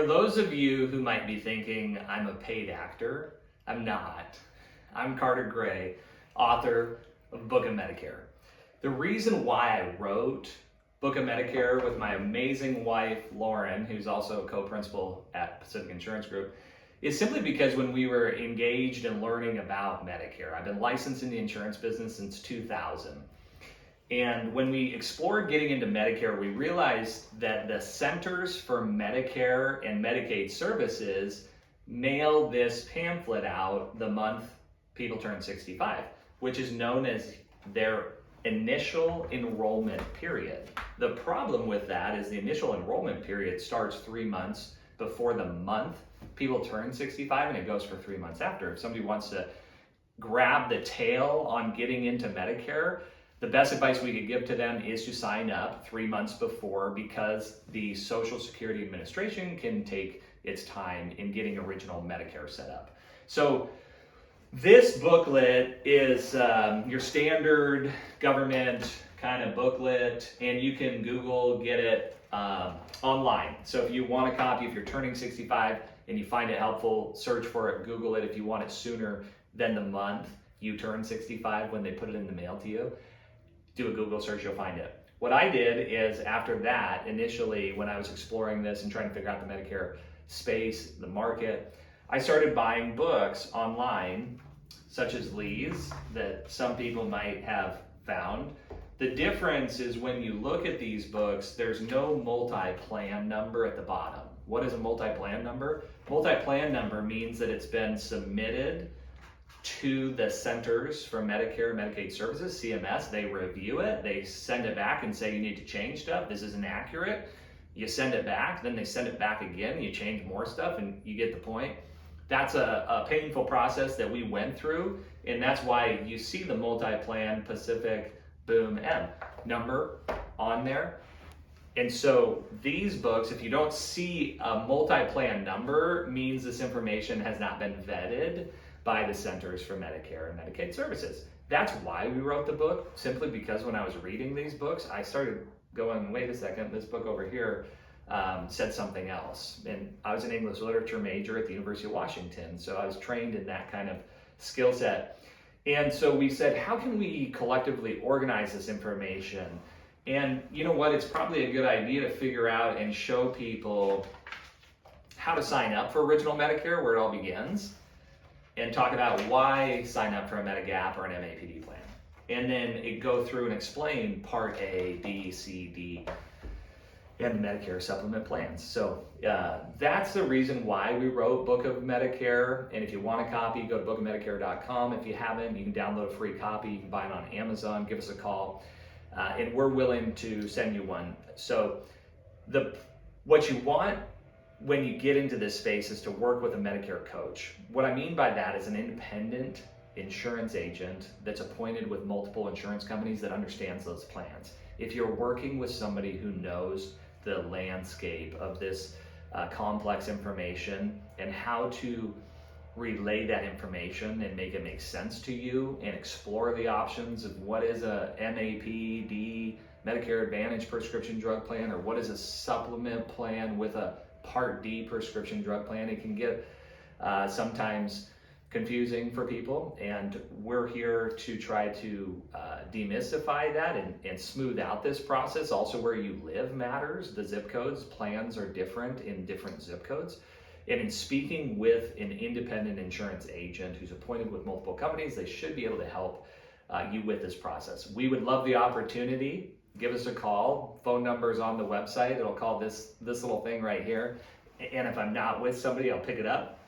For those of you who might be thinking I'm a paid actor, I'm not. I'm Carter Gray, author of Book of Medicare. The reason why I wrote Book of Medicare with my amazing wife, Lauren, who's also a co-principal at Pacific Insurance Group, is simply because when we were engaged in learning about Medicare, I've been licensed in the insurance business since 2000. And when we explored getting into Medicare, we realized that the Centers for Medicare and Medicaid Services mail this pamphlet out the month people turn 65, which is known as their initial enrollment period. The problem with that is the initial enrollment period starts 3 months before the month people turn 65, and it goes for 3 months after. If somebody wants to grab the tail on getting into Medicare, the best advice we could give to them is to sign up 3 months before, because the Social Security Administration can take its time in getting original Medicare set up. So this booklet is your standard government kind of booklet, and you can Google get it online. So if you want a copy, if you're turning 65 and you find it helpful, search for it, Google it. If you want it sooner than the month you turn 65 when they put it in the mail to you, do a Google search, you'll find it. What I did is, after that, initially when I was exploring this and trying to figure out the Medicare space, the market, I started buying books online, such as Lee's, that some people might have found. The difference is when you look at these books, there's no multi-plan number at the bottom. What is a multi-plan number? Multi-plan number means that it's been submitted to the Centers for Medicare and Medicaid Services, CMS. They review it, they send it back and say you need to change stuff, this isn't accurate. You send it back, then they send it back again, you change more stuff, and you get the point. That's a painful process that we went through, and that's why you see the multi-plan Pacific Boom M number on there. And so these books, if you don't see a multi-plan number, means this information has not been vetted by the Centers for Medicare and Medicaid Services. That's why we wrote the book, simply because when I was reading these books, I started going, wait a second, this book over here said something else. And I was an English literature major at the University of Washington, so I was trained in that kind of skill set. And so we said, how can we collectively organize this information? And you know what, it's probably a good idea to figure out and show people how to sign up for Original Medicare, where it all begins, and talk about why sign up for a Medigap or an MAPD plan. And then go through and explain Part A, B, C, D, and the Medicare supplement plans. So that's the reason why we wrote Book of Medicare. And if you want a copy, go to bookofmedicare.com. If you haven't, you can download a free copy. You can buy it on Amazon. Give us a call, and we're willing to send you one. So what you want when you get into this space is to work with a Medicare coach. What I mean by that is an independent insurance agent that's appointed with multiple insurance companies that understands those plans. If you're working with somebody who knows the landscape of this complex information and how to relay that information and make it make sense to you, and explore the options of what is a MAPD, Medicare Advantage prescription drug plan, or what is a supplement plan with a Part D prescription drug plan, it can get sometimes confusing for people, and we're here to try to demystify that and smooth out this process. Also, where you live matters. The zip codes, plans are different in different zip codes. And in speaking with an independent insurance agent who's appointed with multiple companies, they should be able to help you with this process. We would love the opportunity. Give us a call. Phone number is on the website. It'll call this little thing right here. And if I'm not with somebody, I'll pick it up,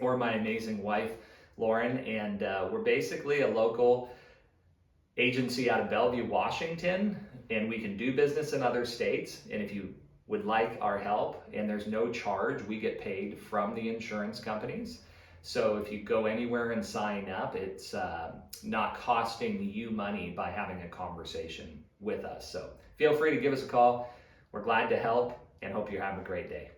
or my amazing wife, Lauren. And we're basically a local agency out of Bellevue, Washington, and we can do business in other states. And if you would like our help, and there's no charge, we get paid from the insurance companies. So if you go anywhere and sign up, it's not costing you money by having a conversation with us. So feel free to give us a call. We're glad to help, and hope you're having a great day.